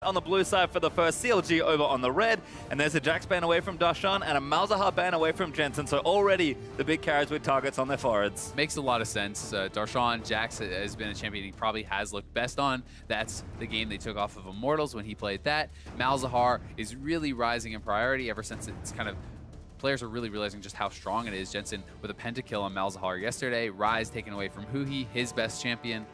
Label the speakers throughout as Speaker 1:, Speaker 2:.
Speaker 1: On the blue side for the first, CLG over on the red, and there's a Jax ban away from Darshan and a Malzahar ban away from Jensen, so already the big carries with targets on their foreheads.
Speaker 2: Makes a lot of sense. Darshan, Jax has been a champion he probably has looked best on. That's the game they took off of Immortals when he played that. Malzahar is really rising in priority ever since it's kind of players are really realizing just how strong it is. Jensen with a pentakill on Malzahar yesterday. Rise taken away from HuHi, his best champion.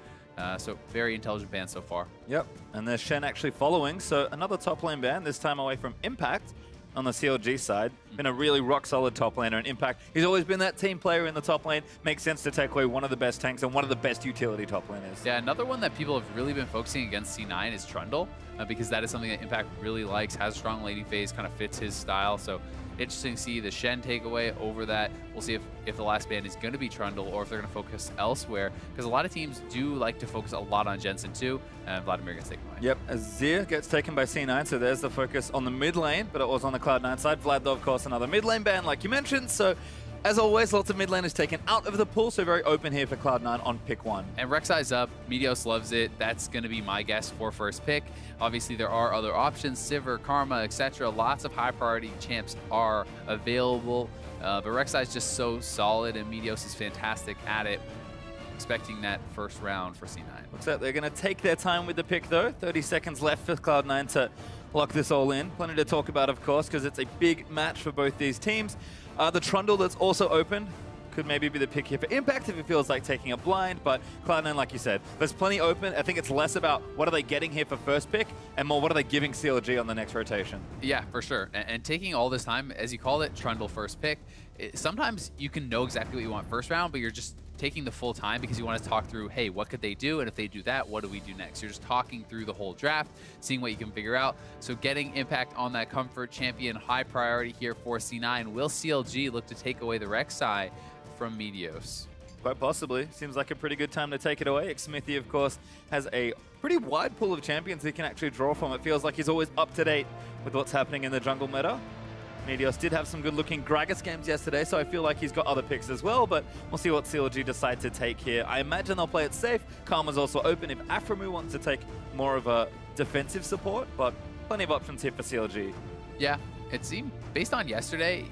Speaker 2: So very intelligent ban so far.
Speaker 1: Yep, and there's Shen actually following, so another top lane ban, this time away from Impact on the CLG side. Been a really rock-solid top laner, and Impact, he's always been that team player in the top lane. Makes sense to take away one of the best tanks and one of the best utility top laners.
Speaker 2: Yeah, another one that people have really been focusing against C9 is Trundle, because that is something that Impact really likes, has a strong laning phase, kind of fits his style. So interesting to see the Shen takeaway over that. We'll see if the last ban is going to be Trundle or if they're going to focus elsewhere, because a lot of teams do like to focus a lot on Jensen too, and Vladimir gets taken away.
Speaker 1: Yep, Azir gets taken by C9, so there's the focus on the mid lane, but it was on the Cloud9 side. Vlad, though, of course, another mid lane ban like you mentioned, so as always, lots of mid laners taken out of the pool, so very open here for Cloud9 on pick one.
Speaker 2: And Rek'Sai's up, Meteos loves it. That's going to be my guess for first pick. Obviously, there are other options, Sivir, Karma, etc. Lots of high priority champs are available, but Rek'Sai's just so solid, and Meteos is fantastic at it. Expecting that first round for C9.
Speaker 1: Looks like they're going to take their time with the pick, though. 30 seconds left for Cloud9 to lock this all in. Plenty to talk about, of course, because it's a big match for both these teams. The Trundle that's also open could maybe be the pick here for Impact if it feels like taking a blind, but Cloud9, like you said, there's plenty open. I think it's less about what are they getting here for first pick and more what are they giving CLG on the next rotation.
Speaker 2: Yeah, for sure. And taking all this time, as you called it, Trundle first pick, sometimes you can know exactly what you want first round, but you're just taking the full time because you want to talk through, hey, what could they do? And if they do that, what do we do next? You're just talking through the whole draft, seeing what you can figure out. So getting Impact on that comfort champion, high priority here for C9. Will CLG look to take away the Rek'Sai from Meteos?
Speaker 1: Quite possibly. Seems like a pretty good time to take it away. Xmithie, of course, has a pretty wide pool of champions he can actually draw from. It feels like he's always up to date with what's happening in the jungle meta. Meteos did have some good-looking Gragas games yesterday, so I feel like he's got other picks as well, but we'll see what CLG decide to take here. I imagine they'll play it safe. Karma's also open if Aphromoo wants to take more of a defensive support, but plenty of options here for CLG.
Speaker 2: Yeah, it seemed, based on yesterday,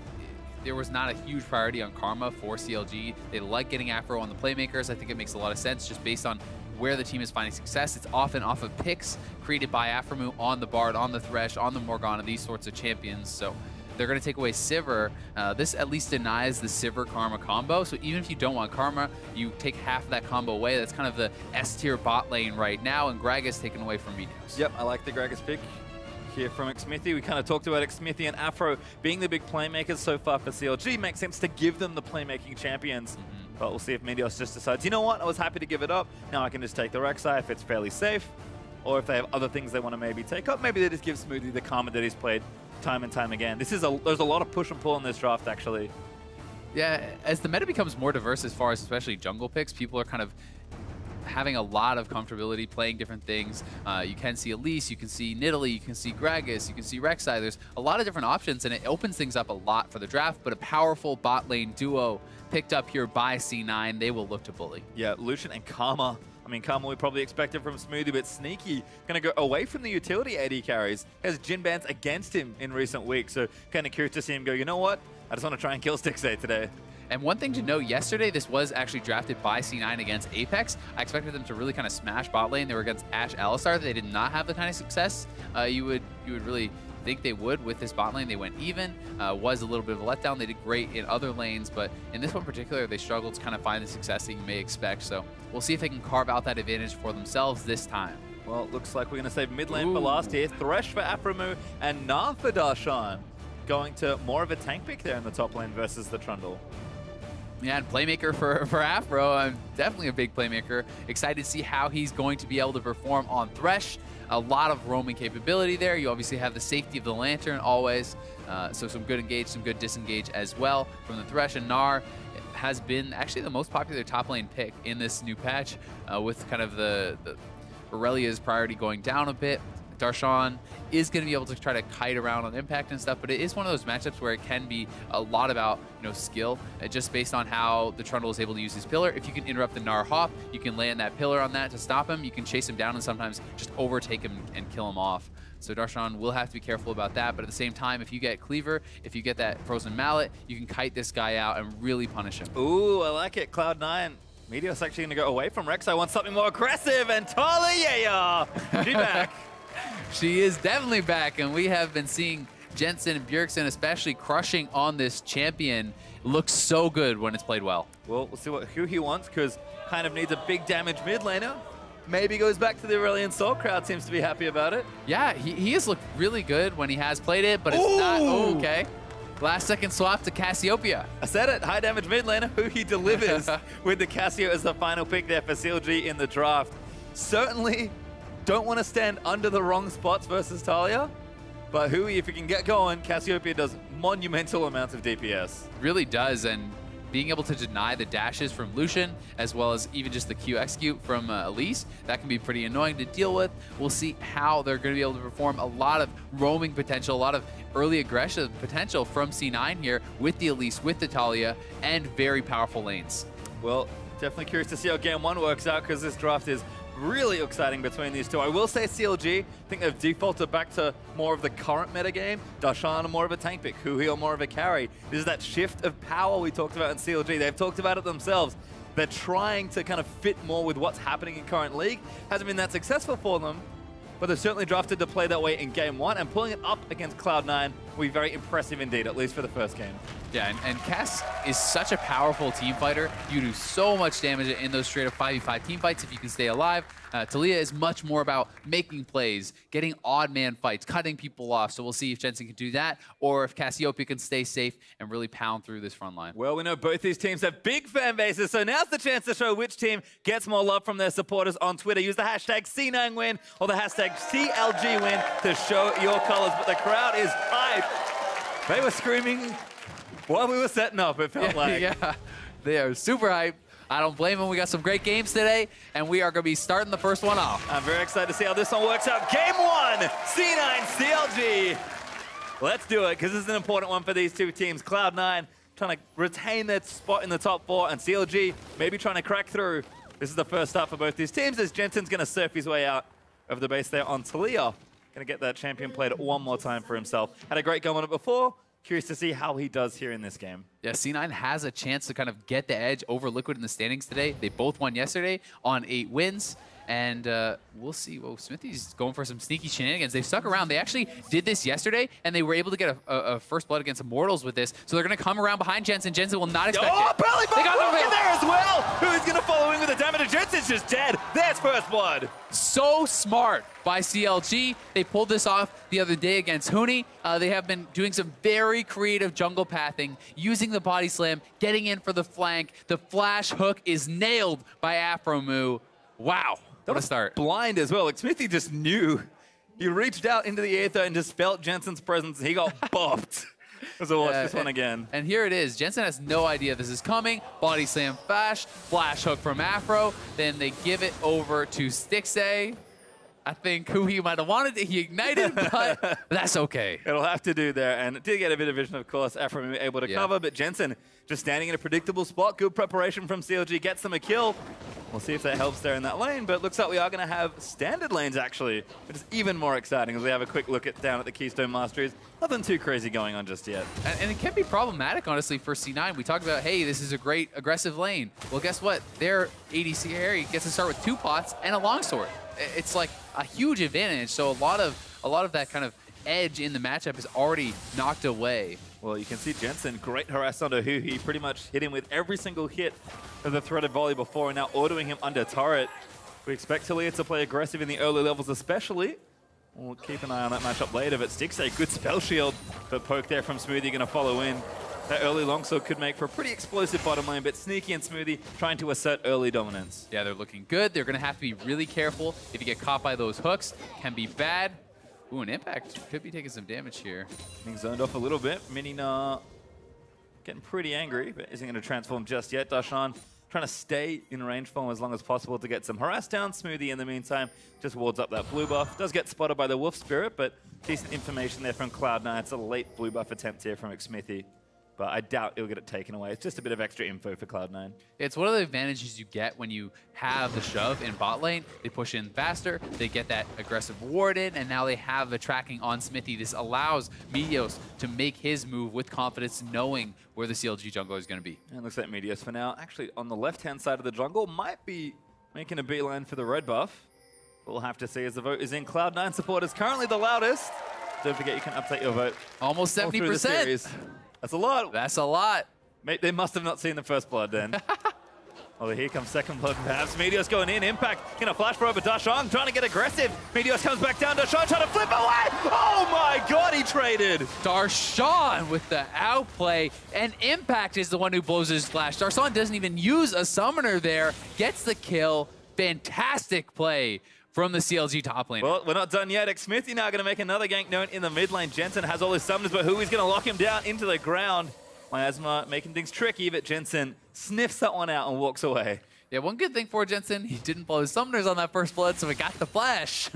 Speaker 2: there was not a huge priority on Karma for CLG. They like getting Aphro on the playmakers. I think it makes a lot of sense just based on where the team is finding success. It's often off of picks created by Aphromoo on the Bard, on the Thresh, on the Morgana, these sorts of champions. So they're going to take away Sivir. This at least denies the Sivir-Karma combo, so even if you don't want Karma, you take half of that combo away. That's kind of the S-tier bot lane right now, and Gragas taken away from Meteos.
Speaker 1: Yep, I like the Gragas pick here from Xmithie. We kind of talked about Xmithie and Aphro being the big playmakers so far for CLG. Makes sense to give them the playmaking champions, but we'll see if Meteos just decides, you know what, I was happy to give it up. Now I can just take the Rek'Sai if it's fairly safe, or if they have other things they want to maybe take up, maybe they just give Smoothie the Karma that he's played time and time again. There's a lot of push and pull in this draft, actually.
Speaker 2: Yeah, as the meta becomes more diverse as far as especially jungle picks, people are kind of having a lot of comfortability playing different things. You can see Elise, you can see Nidalee, you can see Gragas, you can see Rek'Sai. There's a lot of different options, and it opens things up a lot for the draft, but a powerful bot lane duo picked up here by C9, they will look to bully.
Speaker 1: Yeah, Lucian and Karma. I mean, Karma we probably expected from Smoothie, but Sneaky going to go away from the utility AD carries. Has Jhin bans against him in recent weeks, so kind of curious to see him go, you know what? I just want to try and kill Stixxay today.
Speaker 2: And one thing to note, yesterday this was actually drafted by C9 against Apex. I expected them to really kind of smash bot lane. They were against Ashe Alistar. They did not have the kind of success you would really think they would with this bot lane. They went even, was a little bit of a letdown. They did great in other lanes, but in this one in particular, they struggled to kind of find the success that you may expect. So we'll see if they can carve out that advantage for themselves this time.
Speaker 1: Well, it looks like we're going to save mid lane for last here. Thresh for Aphromoo and gnar for Darshan. Going to more of a tank pick there in the top lane versus the Trundle.
Speaker 2: Yeah, and playmaker for Aphro. I'm definitely a big playmaker. Excited to see how he's going to be able to perform on Thresh. A lot of roaming capability there. You obviously have the safety of the Lantern always. So some good engage, some good disengage as well from the Thresh. And gnar has been actually the most popular top lane pick in this new patch with kind of the Aurelia's priority going down a bit. Darshan is going to be able to try to kite around on impact and stuff, but it is one of those matchups where it can be a lot about, you know, skill, just based on how the Trundle is able to use his pillar. If you can interrupt the gnar hop, you can land that pillar on that to stop him. You can chase him down and sometimes just overtake him and kill him off. So Darshan will have to be careful about that, but at the same time, if you get Cleaver, if you get that Frozen Mallet, you can kite this guy out and really punish him.
Speaker 1: Ooh, I like it. Cloud9. Meteos actually going to go away from Rex. I want something more aggressive, and taliyah! She's back.
Speaker 2: She is definitely back, and we have been seeing Jensen and Bjergsen especially crushing on this champion. Looks so good when it's played well.
Speaker 1: Well, we'll see what HuHi wants, because kind of needs a big damage mid laner. Maybe goes back to the Aurelion Soul. Crowd seems to be happy about it.
Speaker 2: Yeah, he has looked really good when he has played it, but it's not. Oh, okay. Last second swap to Cassiopeia.
Speaker 1: I said it, high damage mid laner. HuHi delivers with the Cassio as the final pick there for CLG in the draft. Certainly don't want to stand under the wrong spots versus taliyah, but HuHi, if you can get going, Cassiopeia does monumental amounts of DPS.
Speaker 2: Really does, and being able to deny the dashes from Lucian, as well as even just the Q execute from Elise, that can be pretty annoying to deal with. We'll see how they're going to be able to perform. A lot of roaming potential, a lot of early aggression potential from C9 here with the Elise, with the taliyah, and very powerful lanes.
Speaker 1: Well, definitely curious to see how game one works out, because this draft is really exciting between these two. I will say CLG, I think they've defaulted back to more of the current meta game. Darshan are more of a tank pick, HuHi are more of a carry. This is that shift of power we talked about in CLG. They've talked about it themselves. They're trying to kind of fit more with what's happening in current league. Hasn't been that successful for them, but they're certainly drafted to play that way in game one, and pulling it up against Cloud9 will be very impressive indeed, at least for the first game.
Speaker 2: Yeah, and Cass is such a powerful team fighter. You do so much damage in those straight up 5v5 team fights if you can stay alive. Taliyah is much more about making plays, getting odd man fights, cutting people off. So we'll see if Jensen can do that, or if Cassiopeia can stay safe and really pound through this front line.
Speaker 1: Well, we know both these teams have big fan bases, so now's the chance to show which team gets more love from their supporters on Twitter. Use the hashtag C9win or the hashtag CLGwin to show your colors. But the crowd is hyped. They were screaming while we were setting up, it felt like.
Speaker 2: Yeah, they are super hyped. I don't blame them. We got some great games today, and we are going to be starting the first one off.
Speaker 1: I'm very excited to see how this one works out. Game one, C9 CLG. Let's do it, because this is an important one for these two teams. Cloud9 trying to retain their spot in the top four, and CLG maybe trying to crack through. This is the first start for both these teams, as Jensen's going to surf his way out of the base there on taliyah. Going to get that champion played one more time for himself. Had a great game on it before. Curious to see how he does here in this game.
Speaker 2: Yeah, C9 has a chance to kind of get the edge over Liquid in the standings today. They both won yesterday on 8 wins. And we'll see. Whoa, Smithie's going for some sneaky shenanigans. They've stuck around. They actually did this yesterday, and they were able to get a first blood against Immortals with this. So they're going to come around behind Jensen. Jensen will not expect it.
Speaker 1: Belly they got them in there as well. Who's going to follow in with the damage? Jensen's just dead. There's first blood.
Speaker 2: So smart by CLG. They pulled this off the other day against HuHi. They have been doing some very creative jungle pathing, using the body slam, getting in for the flank. The flash hook is nailed by Aphromoo. Wow. What a start.
Speaker 1: Blind as well. Like, Xmithie just knew. He reached out into the aether and just felt Jensen's presence. He got bopped. So watch this one again.
Speaker 2: And here it is. Jensen has no idea this is coming. Body slam flash hook from Aphro. Then they give it over to Stixxay. I think HuHi might have wanted it. He ignited, but that's okay.
Speaker 1: It'll have to do there. And it did get a bit of vision, of course. Aphromoo able to cover, but Jensen just standing in a predictable spot. Good preparation from CLG. Gets them a kill. We'll see if that helps there in that lane, but looks like we are going to have standard lanes, actually, which is even more exciting as we have a quick look down at the Keystone Masteries. Nothing too crazy going on just yet.
Speaker 2: And it can be problematic, honestly, for C9. We talked about, hey, this is a great aggressive lane. Well, guess what? Their ADC Harry gets to start with 2 pots and a longsword. It's like a huge advantage, so a lot of that kind of edge in the matchup is already knocked away.
Speaker 1: Well, you can see Jensen, great harass onto HuHi, pretty much hit him with every single hit of the threaded volley before, and now ordering him under turret. We expect taliyah to play aggressive in the early levels especially. We'll keep an eye on that matchup later, but Stixxay, good spell shield, but poke there from Smoothie going to follow in. That early longsword could make for a pretty explosive bottom lane, but Sneaky and Smoothie trying to assert early dominance.
Speaker 2: Yeah, they're looking good. They're going to have to be really careful. If you get caught by those hooks, can be bad. Ooh, an impact could be taking some damage here.
Speaker 1: Being zoned off a little bit. Mini gnar getting pretty angry, but isn't going to transform just yet. Darshan trying to stay in range for him as long as possible to get some harass down. Smoothie, in the meantime, just wards up that blue buff. Does get spotted by the Wolf Spirit, but decent information there from Cloud9. It's a late blue buff attempt here from Xmithie, but I doubt he'll get it taken away. It's just a bit of extra info for Cloud9.
Speaker 2: It's one of the advantages you get when you have the shove in bot lane. They push in faster, they get that aggressive ward in, and now they have the tracking on Xmithie. This allows Meteos to make his move with confidence, knowing where the CLG jungler is going to be.
Speaker 1: And it looks like Meteos for now, actually on the left-hand side of the jungle, might be making a beeline for the red buff. We'll have to see as the vote is in. Cloud9 support is currently the loudest. Don't forget you can update your vote.
Speaker 2: Almost 70%.
Speaker 1: That's a lot.
Speaker 2: That's a lot.
Speaker 1: Mate, they must have not seen the first blood then. Oh, here comes second blood perhaps. Meteos going in. Impact in a flash for over Darshan, trying to get aggressive. Meteos comes back down. Darshan trying to flip away. Oh my god, he traded.
Speaker 2: Darshan with the outplay, and Impact is the one who blows his flash. Darshan doesn't even use a summoner there. Gets the kill. Fantastic play from the CLG top lane.
Speaker 1: Well, we're not done yet. Xmithie now going to make another gank known in the mid lane. Jensen has all his summoners, but HuHi's going to lock him down into the ground. Miasma making things tricky, but Jensen sniffs that one out and walks away.
Speaker 2: Yeah, one good thing for Jensen, he didn't blow his summoners on that first blood, so he got the flash.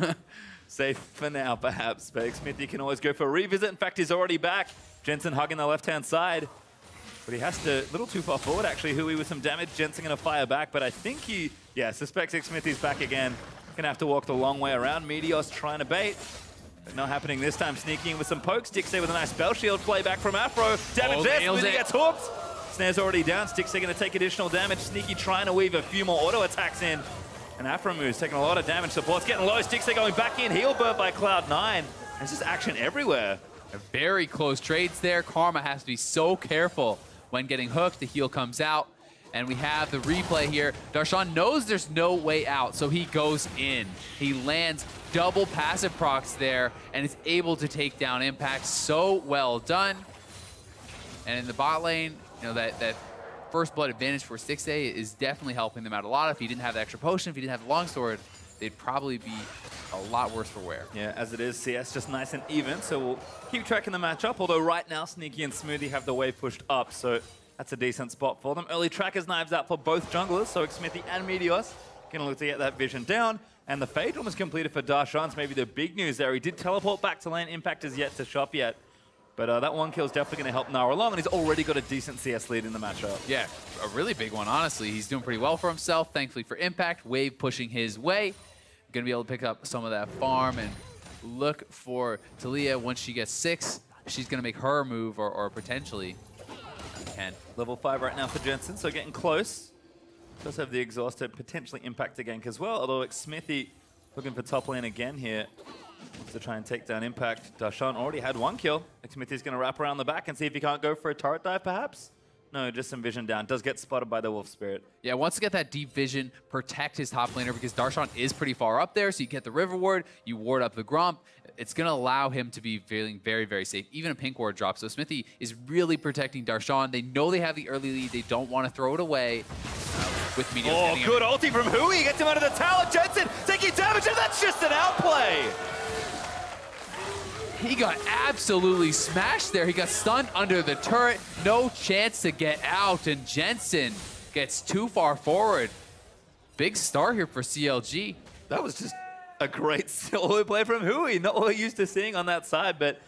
Speaker 1: Safe for now, perhaps, but Xmithie can always go for a revisit. In fact, he's already back. Jensen hugging the left-hand side, but he has to, a little too far forward, actually. HuHi with some damage. Jensen going to fire back, but I think he, suspects Xmithie's back again. Gonna have to walk the long way around. Meteos trying to bait. But not happening this time. Sneaking in with some pokes. Stixxay with a nice spell shield play back from Aphro. Damage there. Smoothie gets hooked. Snare's already down. Stixxay gonna take additional damage. Sneaky trying to weave a few more auto attacks in. And Aphromoo's taking a lot of damage. Support's getting low. Stixxay going back in. Heal burp by Cloud9. There's just action everywhere.
Speaker 2: Very close trades there. Karma has to be so careful when getting hooked. The heal comes out. And we have the replay here. Darshan knows there's no way out, so he goes in. He lands double passive procs there and is able to take down Impact. So well done. And in the bot lane, you know, that first blood advantage for Stixxay is definitely helping them out a lot. If he didn't have the extra potion, if he didn't have the longsword, they'd probably be a lot worse for wear.
Speaker 1: Yeah, as it is, CS just nice and even, so we'll keep tracking the matchup. Although right now, Sneaky and Smoothie have the wave pushed up, so that's a decent spot for them. Early trackers knives out for both junglers, so Xmithie and Meteos can look to get that vision down. And the fade almost completed for Darshan's maybe the big news there. He did teleport back to lane. Impact is yet to shop yet. But that one kill is definitely going to help gnar along, and he's already got a decent CS lead in the matchup.
Speaker 2: Yeah, a really big one, honestly. He's doing pretty well for himself, thankfully for Impact. Wave pushing his way. Going to be able to pick up some of that farm and look for taliyah. Once she gets 6, she's going to make her move, or potentially can.
Speaker 1: Level 5 right now for Jensen, so getting close. Does have the exhaust to potentially impact the gank as well, although Xmithie looking for top lane again here to try and take down Impact. Darshan already had one kill. Xmithie's going to wrap around the back and see if he can't go for a turret dive perhaps. No, just some vision down. Does get spotted by the Wolf Spirit.
Speaker 2: Yeah, wants to get that deep vision, protect his top laner, because Darshan is pretty far up there, so you get the river ward, you ward up the Gromp. It's going to allow him to be feeling very, very safe. Even a pink ward drop. So Xmithie is really protecting Darshan. They know they have the early lead. They don't want to throw it away. With Meteos.
Speaker 1: Oh, good ulti from HuHi. Gets him out of the tower. Jensen taking damage, and that's just an outplay.
Speaker 2: He got absolutely smashed there. He got stunned under the turret. No chance to get out, and Jensen gets too far forward. Big star here for CLG.
Speaker 1: That was just a great solo play from HuHi. Not what we're used to seeing on that side, but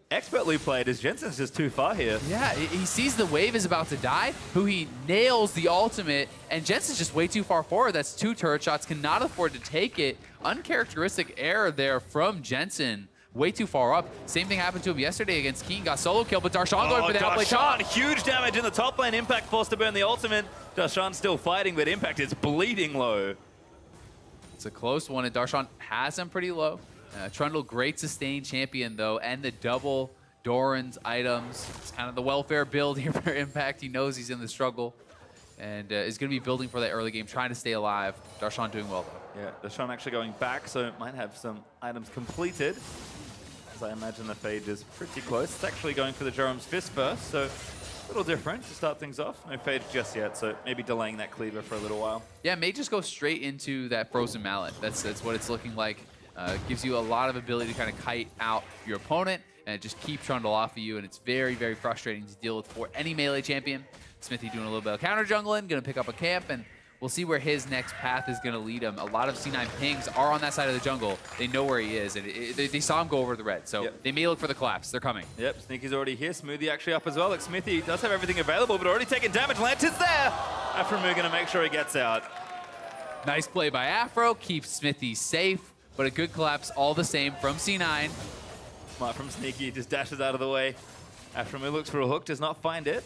Speaker 1: expertly played as Jensen's just too far here.
Speaker 2: Yeah, he sees the wave is about to die. HuHi nails the ultimate, and Jensen's just way too far forward. That's 2 turret shots, cannot afford to take it. Uncharacteristic error there from Jensen. Way too far up. Same thing happened to him yesterday against Keen. Got solo kill, but Darshan going for the outplay top.
Speaker 1: Huge damage in the top lane. Impact forced to burn the ultimate. Darshan still fighting, but Impact is bleeding low.
Speaker 2: It's a close one, and Darshan has him pretty low. Trundle, great sustain champion, though, and the double Doran's items. It's kind of the welfare build here for Impact. He knows he's in the struggle, and is going to be building for that early game, trying to stay alive. Darshan doing well, though.
Speaker 1: Yeah, Darshan actually going back, so might have some items completed. As I imagine the phage is pretty close. It's actually going for the Jerome's Fist first, so a little different to start things off. No phage just yet, so maybe delaying that cleaver for a little while.
Speaker 2: Yeah, may just go straight into that Frozen Mallet. That's what it's looking like. Gives you a lot of ability to kind of kite out your opponent, and just keep trundle off of you, and it's very, very frustrating to deal with for any melee champion. Xmithie doing a little bit of counter jungling, going to pick up a camp, and we'll see where his next path is going to lead him. A lot of C9 pings are on that side of the jungle. They know where he is, and they saw him go over the red, so they may look for the collapse. They're coming. Yep,
Speaker 1: Sneaky's already here. Smoothie actually up as well. Xmithie does have everything available, but already taking damage. Lantern's there! Aphromoo going to make sure he gets out.
Speaker 2: Nice play by Aphro. Keeps Xmithie safe, but a good collapse all the same from C9.
Speaker 1: Smart from Sneaky, just dashes out of the way. Aphromoo looks for a hook, does not find it.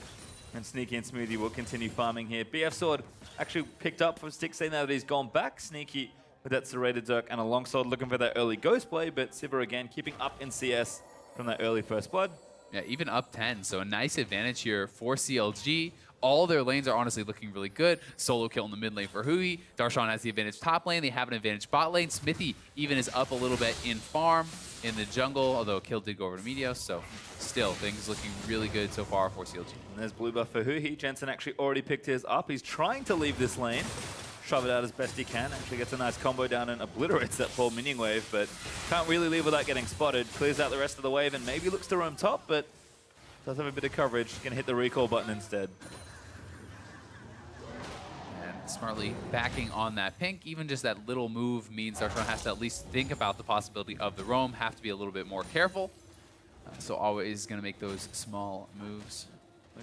Speaker 1: And Sneaky and Smoothie will continue farming here. BF Sword actually picked up from Stixxay now that he's gone back. Sneaky with that serrated Zerk and a longsword looking for that early ghost play, but Sivir again keeping up in CS from that early first blood.
Speaker 2: Yeah, even up 10, so a nice advantage here for CLG. All their lanes are honestly looking really good. Solo kill in the mid lane for HuHi. Darshan has the advantage top lane. They have an advantage bot lane. Xmithie even is up a little bit in farm in the jungle, although a kill did go over to Meteos, so still things looking really good so far for CLG.
Speaker 1: And there's blue buff for HuHi. Jensen actually already picked his up. He's trying to leave this lane, shove it out as best he can. Actually gets a nice combo down and obliterates that poor minion wave, but can't really leave without getting spotted. Clears out the rest of the wave and maybe looks to roam top, but does have a bit of coverage. Gonna hit the recall button instead.
Speaker 2: Smartly backing on that pink. Even just that little move means Darshan has to at least think about the possibility of the roam, have to be a little bit more careful. So always going to make those small moves.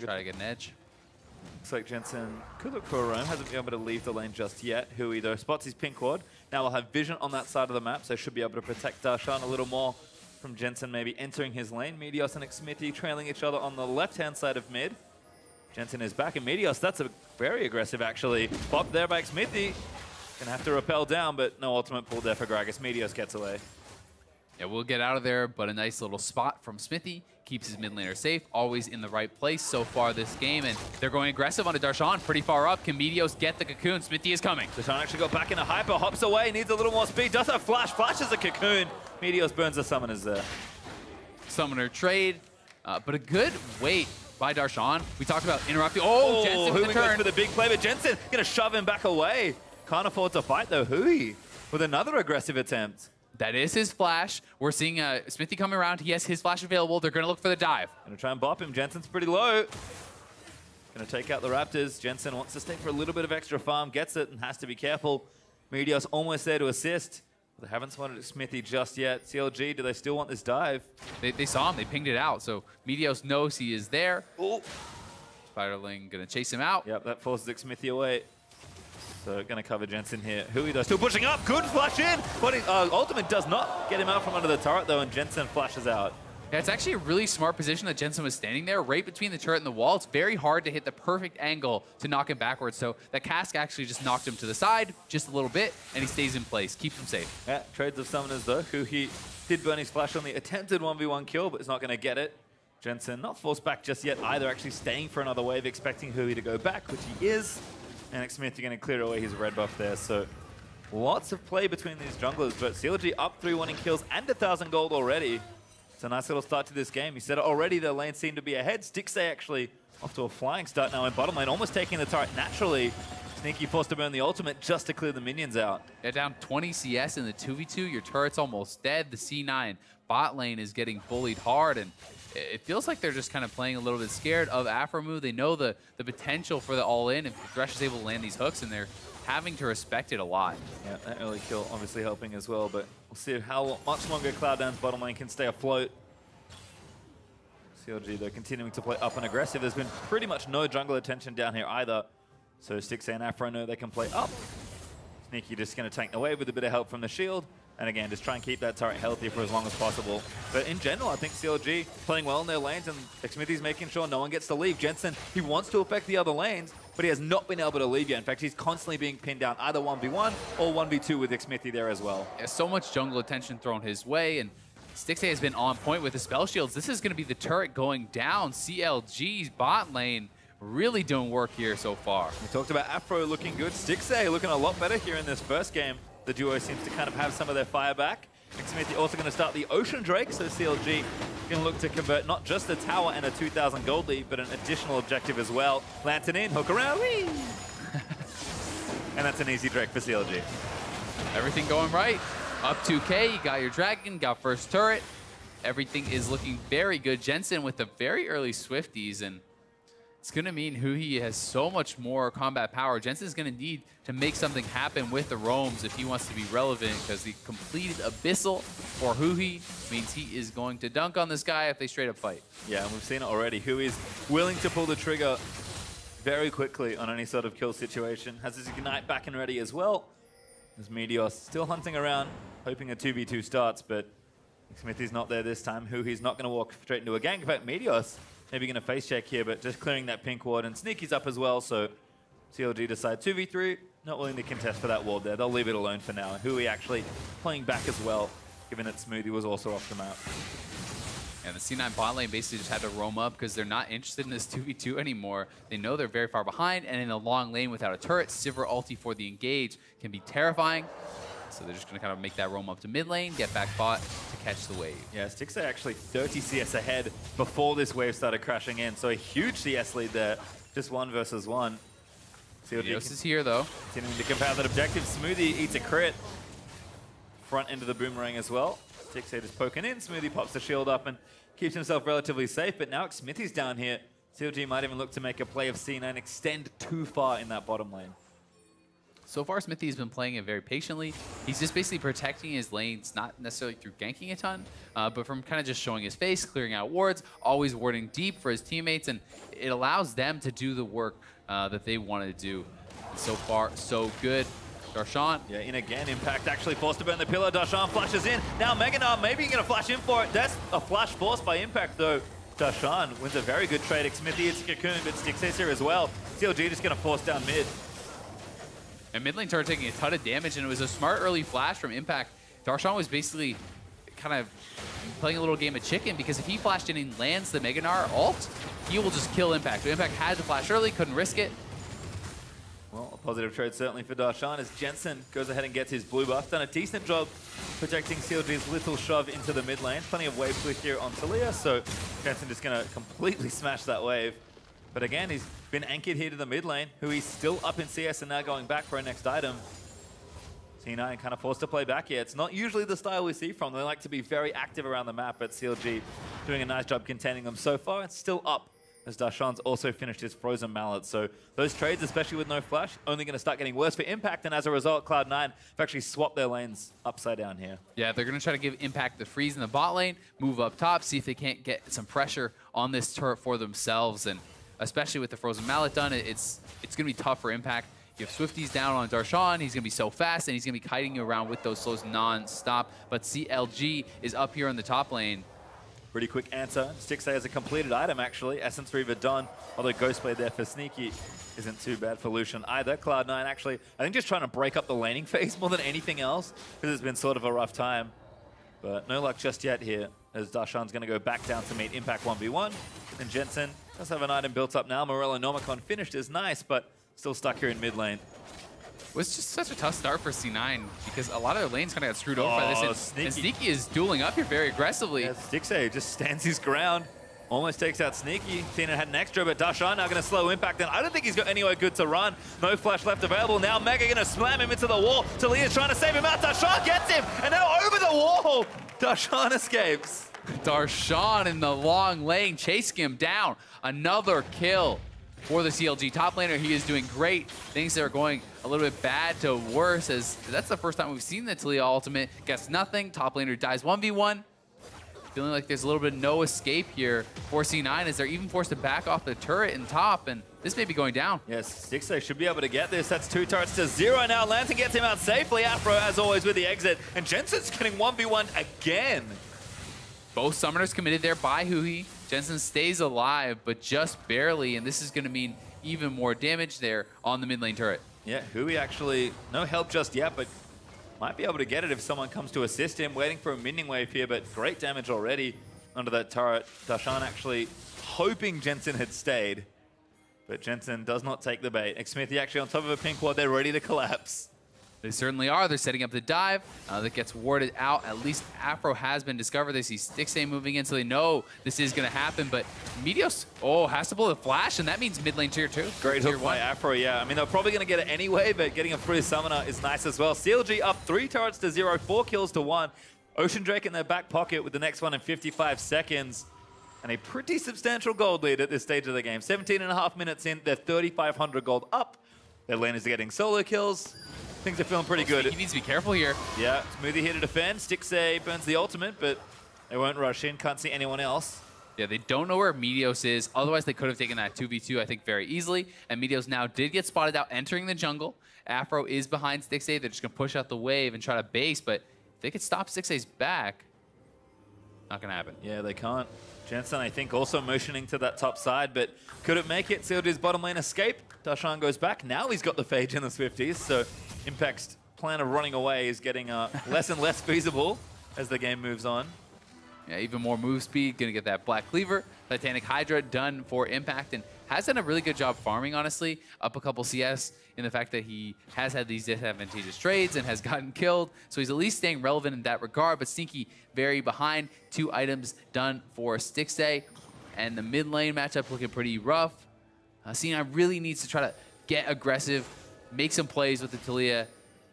Speaker 2: Try to get an edge.
Speaker 1: Looks like Jensen could look for a roam. Hasn't been able to leave the lane just yet. HuHi though spots his pink ward. Now we'll have vision on that side of the map, so should be able to protect Darshan a little more from Jensen maybe entering his lane. Meteos and Xmithie trailing each other on the left-hand side of mid. Jensen is back, and Meteos, that's a very aggressive, actually. Pop there by Xmithie. Gonna have to rappel down, but no ultimate pull there for Gragas. Meteos gets away.
Speaker 2: Yeah, we'll get out of there, but a nice little spot from Xmithie. Keeps his mid laner safe, always in the right place so far this game, and they're going aggressive onto Darshan, pretty far up. Can Meteos get the cocoon? Xmithie is coming.
Speaker 1: Darshan actually got back into hyper, hops away, needs a little more speed, does have flash, flashes a cocoon. Meteos burns the summoners there.
Speaker 2: Summoner trade, but a good wait by Darshan. We talked about interrupting. Oh, Jensen with the turn.
Speaker 1: Goes for the big play, but Jensen gonna shove him back away. Can't afford to fight though. HuHi with another aggressive attempt.
Speaker 2: That is his flash. We're seeing Xmithie coming around. He has his flash available. They're gonna look for the dive.
Speaker 1: Gonna try and bop him. Jensen's pretty low. Gonna take out the Raptors. Jensen wants to stay for a little bit of extra farm, gets it, and has to be careful. Meteos almost there to assist. They haven't spotted Xmithie just yet. CLG, do they still want this dive?
Speaker 2: They saw him. They pinged it out. So Meteos knows he is there.
Speaker 1: Ooh.
Speaker 2: Spiderling going to chase him out.
Speaker 1: Yep, that forces Xmithie away. So going to cover Jensen here. HuHi though, still pushing up. Good flash in. But ultimate does not get him out from under the turret though, and Jensen flashes out.
Speaker 2: Yeah, it's actually a really smart position that Jensen was standing there, right between the turret and the wall. It's very hard to hit the perfect angle to knock him backwards. So that cask actually just knocked him to the side just a little bit, and he stays in place, keeps him safe.
Speaker 1: Yeah, trades of summoners though. HuHi did burn his flash on the attempted 1v1 kill, but is not going to get it. Jensen not forced back just yet either, actually staying for another wave, expecting HuHi to go back, which he is. And Xmithie going to clear away his red buff there. So lots of play between these junglers, but CLG up 3-1 in kills and 1,000 gold already. It's a nice little start to this game. You said it already, the lane seemed to be ahead. Stixxay actually off to a flying start now in bottom lane, almost taking the turret naturally. Sneaky forced to burn the ultimate just to clear the minions out.
Speaker 2: Yeah, down 20 CS in the 2v2. Your turret's almost dead. The C9 bot lane is getting bullied hard, and it feels like they're just kind of playing a little bit scared of Aphromoo. They know the potential for the all-in if Thresh is able to land these hooks, and they're having to respect it a lot.
Speaker 1: Yeah, that early kill obviously helping as well, but we'll see how much longer Cloud9's bottom lane can stay afloat. CLG, though, continuing to play up and aggressive. There's been pretty much no jungle attention down here either. So Stixxay and Aphro know they can play up. Sneaky just going to tank the wave with a bit of help from the shield. And again, just try and keep that turret healthy for as long as possible. But in general, I think CLG playing well in their lanes, and Xmithie's making sure no one gets to leave. Jensen, he wants to affect the other lanes, but he has not been able to leave yet. In fact, he's constantly being pinned down, either 1v1 or 1v2 with Xmithie there as well.
Speaker 2: Yeah, so much jungle attention thrown his way, and Stixxay has been on point with the spell shields. This is going to be the turret going down. CLG's bot lane really doing work here so far.
Speaker 1: We talked about Aphro looking good. Stixxay looking a lot better here in this first game. The duo seems to kind of have some of their fire back. Xmithie also going to start the Ocean Drake, so CLG going to look to convert not just the tower and a 2,000 gold lead, but an additional objective as well. Lantern in, hook around, whee! And that's an easy Drake for CLG.
Speaker 2: Everything going right. Up 2K, you got your dragon, got first turret. everything is looking very good. Jensen with the very early Swifties, and it's going to mean HuHi has so much more combat power. Jensen's going to need to make something happen with the roams if he wants to be relevant, because the completed Abyssal for HuHi means he is going to dunk on this guy if they straight up fight.
Speaker 1: Yeah, and we've seen it already. HuHi's willing to pull the trigger very quickly on any sort of kill situation. Has his Ignite back and ready as well. There's Meteos still hunting around, hoping a 2v2 starts, but Xmithie's not there this time. HuHi's not going to walk straight into a gank. In fact, Meteos maybe going to face check here, but just clearing that pink ward, and Sneaky's up as well, so CLG decide 2v3, not willing to contest for that ward there. They'll leave it alone for now. And HuHi actually playing back as well, given that Smoothie was also off the map.
Speaker 2: And the C9 bot lane basically just had to roam up because they're not interested in this 2v2 anymore. They know they're very far behind, and in a long lane without a turret, Sivir ulti for the engage can be terrifying. So they're just going to kind of make that roam up to mid lane, get back bot to catch the wave.
Speaker 1: Yeah, Stixxay actually 30 CS ahead before this wave started crashing in. So a huge CS lead there, just 1 versus 1.
Speaker 2: Meteos is here though.
Speaker 1: Continuing to compound that objective. Smoothie eats a crit. Front end of the boomerang as well. Stixxay just poking in. Smoothie pops the shield up and keeps himself relatively safe. But now Xmithie's down here. CLG might even look to make a play of C9, extend too far in that bottom lane.
Speaker 2: So far, Xmithie has been playing it very patiently. He's just basically protecting his lanes, not necessarily through ganking a ton, but from kind of just showing his face, clearing out wards, always warding deep for his teammates, and it allows them to do the work that they want to do. And so far, so good. Darshan.
Speaker 1: Yeah, in again. Impact actually forced to burn the pillar. Darshan flashes in. Now gnar, maybe going to flash in for it. That's a flash forced by Impact, though. Darshan wins a very good trade. Xmithie hits Cocoon, but Stixxay's here as well. CLG just going to force down mid.
Speaker 2: And mid lane turret taking a ton of damage, and it was a smart early flash from Impact. Darshan was basically kind of playing a little game of chicken, because if he flashed in and lands the gnar ult, he will just kill Impact. But Impact had to flash early, couldn't risk it.
Speaker 1: Well, a positive trade certainly for Darshan as Jensen goes ahead and gets his blue buff. Done a decent job protecting CLG's little shove into the mid lane. Plenty of wave click here on taliyah, so Jensen just going to completely smash that wave. But again, he's been anchored here to the mid lane, HuHi's still up in CS and now going back for a next item. C9 kind of forced to play back here. It's not usually the style we see from them. They like to be very active around the map, but CLG doing a nice job containing them so far. It's still up as Darshan's also finished his Frozen Mallet. So those trades, especially with no flash, only going to start getting worse for Impact, and as a result, Cloud9 have actually swapped their lanes upside down here. Yeah,
Speaker 2: they're going to try to give Impact the freeze in the bot lane, move up top, see if they can't get some pressure on this turret for themselves, and especially with the Frozen Mallet done, it's going to be tough for Impact. You have Swifties down on Darshan, he's going to be so fast, and he's going to be kiting you around with those slows non-stop, but CLG is up here in the top lane.
Speaker 1: Pretty quick answer. Stixxay has a completed item, actually. Essence Reaver done, although Ghostblade there for Sneaky isn't too bad for Lucian either. Cloud9 actually, I think just trying to break up the laning phase more than anything else, because it's been sort of a rough time. But no luck just yet here, as Darshan's going to go back down to meet Impact 1v1. And Jensen does have an item built up now. Morello Nomicon finished is nice, but still stuck here in mid lane.
Speaker 2: It was just such a tough start for C9 because a lot of their lanes kind of got screwed over by this. And Sneaky is dueling up here very aggressively.
Speaker 1: Yeah, Stixxay just stands his ground. Almost takes out Sneaky. Tina had an extra, but Darshan now going to slow Impact, and I don't think he's got anywhere good to run. No flash left available. Now Mega going to slam him into the wall. taliyah's trying to save him out. Darshan gets him, and now over the wall. Darshan escapes.
Speaker 2: Darshan in the long lane chasing him down. Another kill for the CLG top laner. He is doing great. Things that are going a little bit bad to worse, as that's the first time we've seen the taliyah ultimate. Gets nothing. Top laner dies 1v1. Feeling like there's a little bit no escape here for C9 as they're even forced to back off the turret and top, and this may be going down.
Speaker 1: Yes, Stixxay should be able to get this. That's 2 turrets to 0 now. Lantern gets him out safely. Aphro, as always, with the exit, and Jensen's getting 1v1 again.
Speaker 2: Both summoners committed there by HuHi. Jensen stays alive, but just barely, and this is going to mean even more damage there on the mid lane turret.
Speaker 1: Yeah, HuHi actually, no help just yet, but might be able to get it if someone comes to assist him. Waiting for a minion wave here, but great damage already under that turret. Darshan actually hoping Jensen had stayed, but Jensen does not take the bait. Xmithie actually on top of a pink ward. They're ready to collapse.
Speaker 2: They certainly are. They're setting up the dive that gets warded out. At least Aphro has been discovered. They see Stixxay moving in, so they know this is going to happen. But Meteos, has to pull the flash, and that means mid lane tier 2.
Speaker 1: Great hook by Aphro, yeah. I mean, they're probably going to get it anyway, but getting a free summoner is nice as well. CLG up 3 turrets to 0, 4 kills to 1. Ocean Drake in their back pocket with the next one in 55 seconds. And a pretty substantial gold lead at this stage of the game. 17.5 minutes in, they're 3,500 gold up. Their lane is getting solo kills. Things are feeling pretty good.
Speaker 2: He needs to be careful here.
Speaker 1: Yeah, Smoothie here to defend. Stixxay burns the ultimate, but they won't rush in. Can't see anyone else.
Speaker 2: Yeah, they don't know where Meteos is. Otherwise, they could have taken that 2v2, I think, very easily. And Meteos now did get spotted out entering the jungle. Aphro is behind Stixxay. They're just going to push out the wave and try to base. But if they could stop Stixxay's back, not going to happen.
Speaker 1: Yeah, they can't. Jensen, I think, also motioning to that top side, but couldn't make it. CLG's bottom lane escape. Darshan goes back. Now he's got the Phage in the Swifties, so Impact's plan of running away is getting less and less feasible as the game moves on.
Speaker 2: Yeah, even more move speed, gonna get that Black Cleaver. Titanic Hydra done for Impact, and has done a really good job farming, honestly. Up a couple CS in the fact that he has had these disadvantageous trades and has gotten killed. So he's at least staying relevant in that regard, but Sneaky very behind. 2 items done for Stixxay. And the mid lane matchup looking pretty rough. C9 really needs to try to get aggressive, make some plays with the taliyah,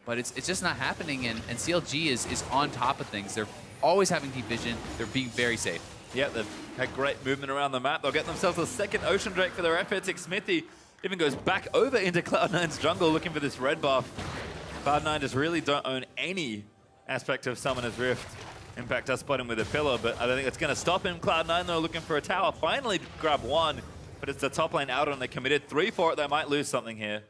Speaker 2: but it's just not happening, and CLG is on top of things. They're always having deep vision. They're being very safe.
Speaker 1: Yeah, they've had great movement around the map. They'll get themselves a second Ocean Drake for their efforts. Xmithie even goes back over into Cloud9's jungle looking for this red buff. Cloud9 just really don't own any aspect of Summoner's Rift. Impact does spot him with a pillar, but I don't think it's going to stop him. Cloud9, though, looking for a tower. Finally grab one, but it's the top lane out and they committed 3 for it. They might lose something here.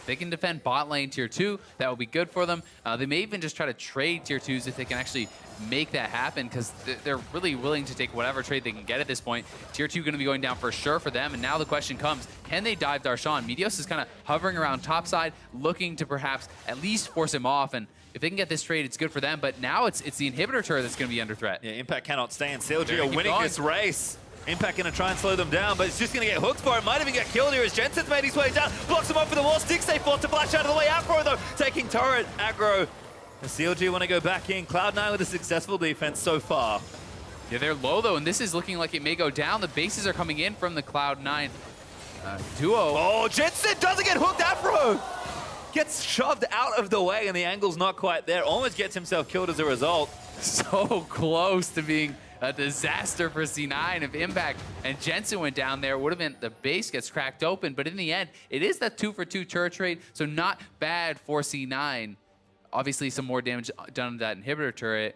Speaker 2: They can defend bot lane tier 2. That will be good for them. They may even just try to trade tier 2s if they can actually make that happen, because they're really willing to take whatever trade they can get at this point. Tier 2 going to be going down for sure for them. And now the question comes, can they dive Darshan? Meteos is kind of hovering around topside, looking to perhaps at least force him off. And if they can get this trade, it's good for them. But now it's the inhibitor turret that's going to be under threat.
Speaker 1: Yeah, Impact cannot stay, and CLG are winning this race. Impact going to try and slow them down, but it's just going to get hooked for it. Might even get killed here as Jensen's made his way down. Blocks him off for the wall. Stixxay forced to flash out of the way. Aphromoo, though, taking turret aggro. The CLG want to go back in. Cloud9 with a successful defense so far.
Speaker 2: Yeah, they're low, though, and this is looking like it may go down. The bases are coming in from the Cloud9 duo.
Speaker 1: Oh, Jensen doesn't get hooked. Aphromoo gets shoved out of the way, and the angle's not quite there. Almost gets himself killed as a result.
Speaker 2: So close to being a disaster for C9. If Impact and Jensen went down there, it would have been the base gets cracked open. But in the end, it is that 2-for-2 turret trade, so not bad for C9. Obviously, some more damage done to that inhibitor turret.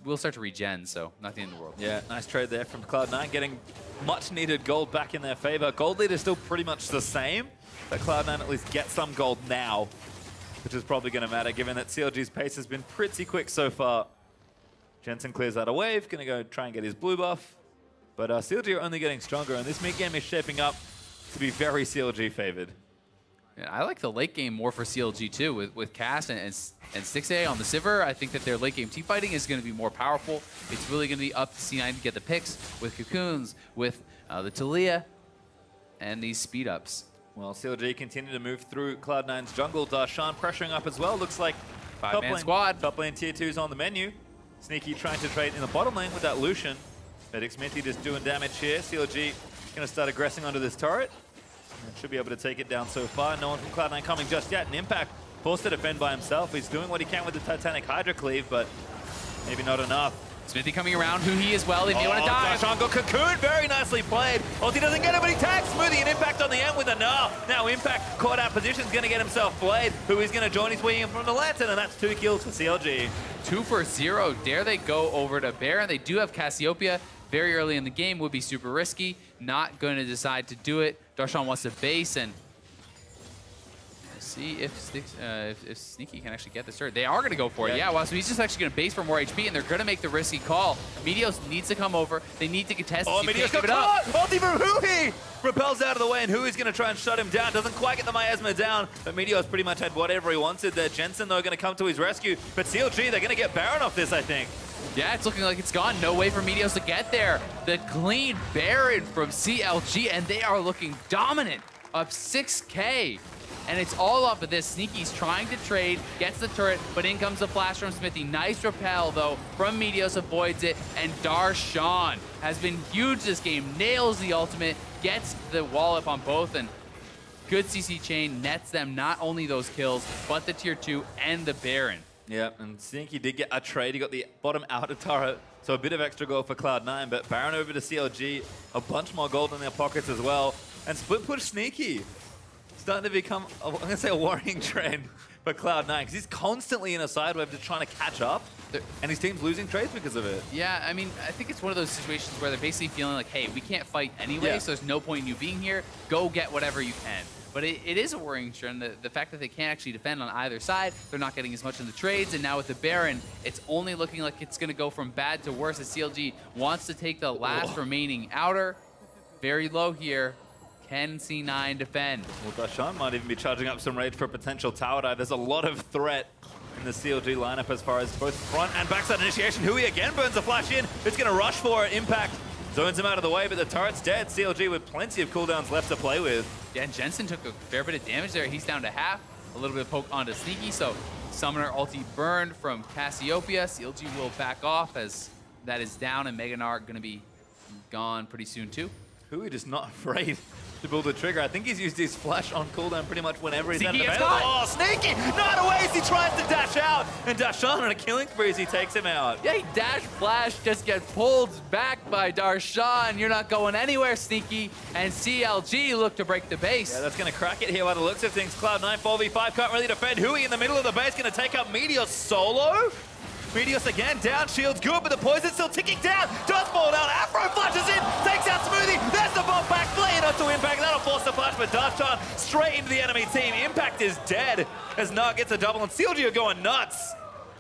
Speaker 2: We'll start to regen, so not the end of the world.
Speaker 1: Yeah, nice trade there from Cloud9, getting much-needed gold back in their favor. Gold lead is still pretty much the same, but Cloud9 at least gets some gold now, which is probably going to matter, given that CLG's pace has been pretty quick so far. Jensen clears out a wave, going to go try and get his blue buff. But CLG are only getting stronger, and this mid game is shaping up to be very CLG favored.
Speaker 2: Yeah, I like the late game more for CLG too, with Cass and Stixxay on the Sivir. I think that their late game team fighting is going to be more powerful. It's really going to be up to C9 to get the picks with Cocoons, with the taliyah, and these speed ups.
Speaker 1: Well, CLG continue to move through Cloud9's jungle. Darshan pressuring up as well. Looks like
Speaker 2: 5-man squad.
Speaker 1: Top lane tier 2's on the menu. Sneaky trying to trade in the bottom lane with that Lucian. But Xmithie just doing damage here. CLG going to start aggressing onto this turret. And should be able to take it down so far. No one from Cloud9 coming just yet. And Impact forced to defend by himself. He's doing what he can with the Titanic Hydra cleave, but maybe not enough.
Speaker 2: Xmithie coming around, HuHi as well. They may want to dive.
Speaker 1: Darshan got cocooned, very nicely played. Ulti doesn't get it, but he tags Smoothie and Impact on the end with a gnar. Now Impact caught out position, is going to get himself played. HuHi's going to join his way in from the lantern, and that's 2 kills for CLG.
Speaker 2: 2 for 0. Dare they go over to Baron? They do have Cassiopeia very early in the game. Would be super risky. Not going to decide to do it. Darshan wants to base, and see if Sneaky can actually get this turret. They are going to go for it. Yeah, well, so he's just actually going to base for more HP, and they're going to make the risky call. Meteos needs to come over. They need to contest.
Speaker 1: Oh, Meteos got caught! Ulti from HuHi! Repels out of the way, and HuHi's going to try and shut him down. Doesn't quite get the miasma down, but Meteos pretty much had whatever he wanted there. Jensen, though, going to come to his rescue. But CLG, they're going to get Baron off this, I think.
Speaker 2: Yeah, it's looking like it's gone. No way for Meteos to get there. The clean Baron from CLG, and they are looking dominant. Up 6K. And it's all off of this. Sneaky's trying to trade, gets the turret, but in comes the flash from Xmithie. Nice repel, though, from Meteos, avoids it. And Darshan has been huge this game. Nails the ultimate, gets the wall up on both, and good CC chain nets them not only those kills, but the tier 2 and the Baron.
Speaker 1: Yeah, and Sneaky did get a trade. He got the bottom outer turret, so a bit of extra gold for Cloud9, but Baron over to CLG, a bunch more gold in their pockets as well. And split push Sneaky, starting to become, I'm going to say, a worrying trend for Cloud9, because he's constantly in a sidewave just trying to catch up, and his team's losing trades because of it.
Speaker 2: Yeah, I mean, I think it's one of those situations where they're basically feeling like, hey, we can't fight anyway, so there's no point in you being here. Go get whatever you can. But it is a worrying trend, the fact that they can't actually defend on either side. They're not getting as much in the trades, and now with the Baron, it's only looking like it's going to go from bad to worse as CLG wants to take the last remaining outer. Very low here. Can C9 defend?
Speaker 1: Well, Darshan might even be charging up some rage for a potential tower dive. There's a lot of threat in the CLG lineup as far as both front and backside initiation. HuHi again burns a flash in. It's going to rush for it. Impact zones him out of the way, but the turret's dead. CLG with plenty of cooldowns left to play with.
Speaker 2: Yeah, and Jensen took a fair bit of damage there. He's down to half. A little bit of poke onto Sneaky, so Summoner ulti burned from Cassiopeia. CLG will back off as that is down, and gnar going to be gone pretty soon too.
Speaker 1: HuHi just not afraid to build a trigger. I think he's used his flash on cooldown pretty much whenever he's
Speaker 2: Sneaky
Speaker 1: available. Oh, Sneaky! Not away as he tries to dash out, and Darshan on a killing spree as he takes him out.
Speaker 2: Yeah, he dash flash, just get pulled back by Darshan. You're not going anywhere, Sneaky. And CLG look to break the base.
Speaker 1: Yeah, that's going to crack it here by the looks of things. Cloud9 4v5 can't really defend. HuHi in the middle of the base going to take up Meteos solo. Meteos again, down, shield's good, but the poison's still ticking down. Does fall down, Aphromoo flashes in, takes out Smoothie. There's the bomb back, playing onto Impact. That'll force the flash, but Darshan straight into the enemy team. Impact is dead as gnar gets a double, and CLG are going nuts.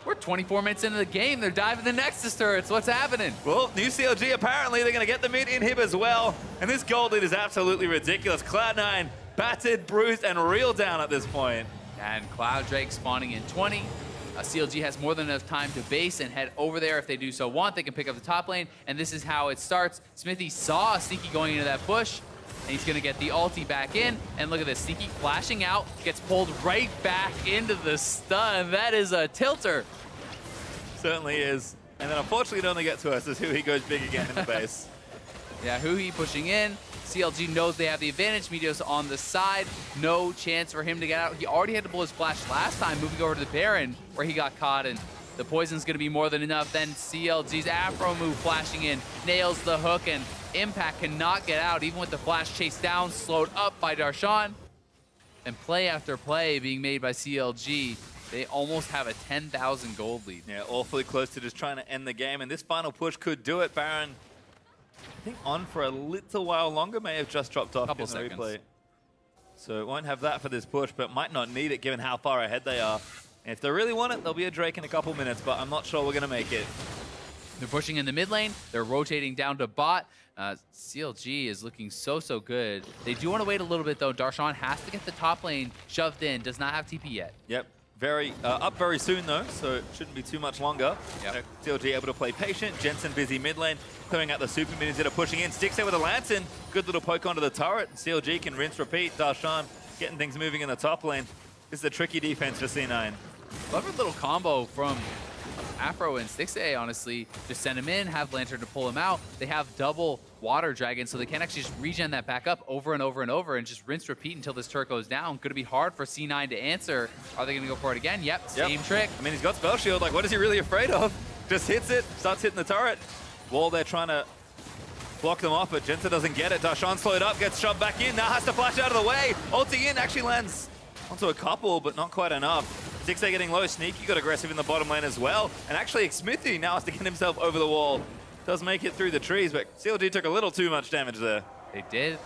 Speaker 2: We're 24 minutes into the game. They're diving the Nexus turrets. What's happening?
Speaker 1: Well, new CLG, apparently they're going to get the mid inhib as well. And this gold lead is absolutely ridiculous. Cloud9 battered, bruised, and real down at this point.
Speaker 2: And Cloud Drake spawning in 20. CLG has more than enough time to base and head over there if they do so want. They can pick up the top lane, and this is how it starts. Xmithie saw Sneaky going into that bush, and he's going to get the ulti back in. And look at this, Sneaky flashing out, gets pulled right back into the stun. That is a tilter.
Speaker 1: Certainly is. And then unfortunately it only gets to us as HuHi goes big again in the base.
Speaker 2: Yeah, HuHi pushing in. CLG knows they have the advantage. Meteos on the side. No chance for him to get out. He already had to blow his flash last time, moving over to the Baron, where he got caught, and the poison's going to be more than enough. Then CLG's Aphromoo flashing in, nails the hook, and Impact cannot get out, even with the flash chased down, slowed up by Darshan. And play after play being made by CLG. They almost have a 10,000 gold lead.
Speaker 1: Yeah, awfully close to just trying to end the game, and this final push could do it. Baron, I think on for a little while longer, may have just dropped off in the replay. So it won't have that for this push, but might not need it given how far ahead they are. And if they really want it, there'll be a Drake in a couple minutes, but I'm not sure we're going to make it.
Speaker 2: They're pushing in the mid lane. They're rotating down to bot. CLG is looking so good. They do want to wait a little bit, though. Darshan has to get the top lane shoved in. Does not have TP yet.
Speaker 1: Yep. Up very soon though, so it shouldn't be too much longer.
Speaker 2: Yep.
Speaker 1: CLG able to play patient. Jensen busy mid lane, clearing out the super minions that are pushing in. Stixxay with a lantern, good little poke onto the turret. CLG can rinse, repeat. Darshan getting things moving in the top lane. This is a tricky defense for C9.
Speaker 2: Love a little combo from Aphro and Stixxay, honestly. Just send him in, have Lantern to pull him out. They have double Water Dragon, so they can actually just regen that back up over and over and over and just rinse, repeat until this turret goes down. Going to be hard for C9 to answer. Are they going to go for it again? Yep, same trick.
Speaker 1: I mean, he's got Spell Shield. Like, what is he really afraid of? Just hits it, starts hitting the turret. Wall there trying to block them off, but Jensen doesn't get it. Darshan slowed up, gets shoved back in. Now has to flash out of the way. Ulti in, actually lands onto a couple, but not quite enough. Stixxay getting low. Sneaky got aggressive in the bottom lane as well. And actually, Xmithie now has to get himself over the wall. Does make it through the trees, but CLG took a little too much damage there.
Speaker 2: They did.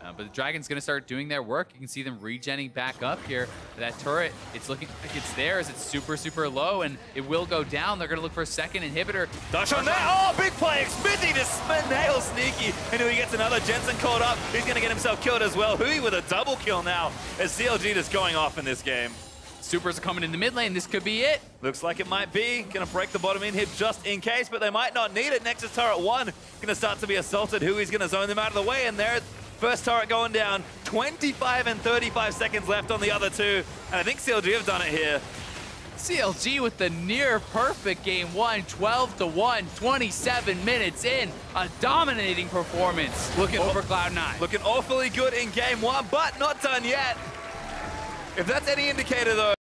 Speaker 2: But the Dragon's going to start doing their work. You can see them regenning back up here. That turret, it's looking like it's theirs. It's super low, and it will go down. They're going to look for a second inhibitor.
Speaker 1: Darshan there. Oh, big play. Xmithie just nails Sneaky. And he gets another. Jensen caught up. He's going to get himself killed as well. HuHi with a double kill now as CLG just going off in this game.
Speaker 2: Supers are coming in the mid lane. This could be it.
Speaker 1: Looks like it might be. Gonna break the bottom inhib just in case, but they might not need it. Nexus turret 1 gonna start to be assaulted. HuHi's gonna zone them out of the way, and there, first turret going down. 25 and 35 seconds left on the other two, and I think CLG have done it here.
Speaker 2: CLG with the near perfect game 1, 12-1, 27 minutes in. A dominating performance over Cloud9.
Speaker 1: Looking awfully good in game 1, but not done yet. If that's any indicator though,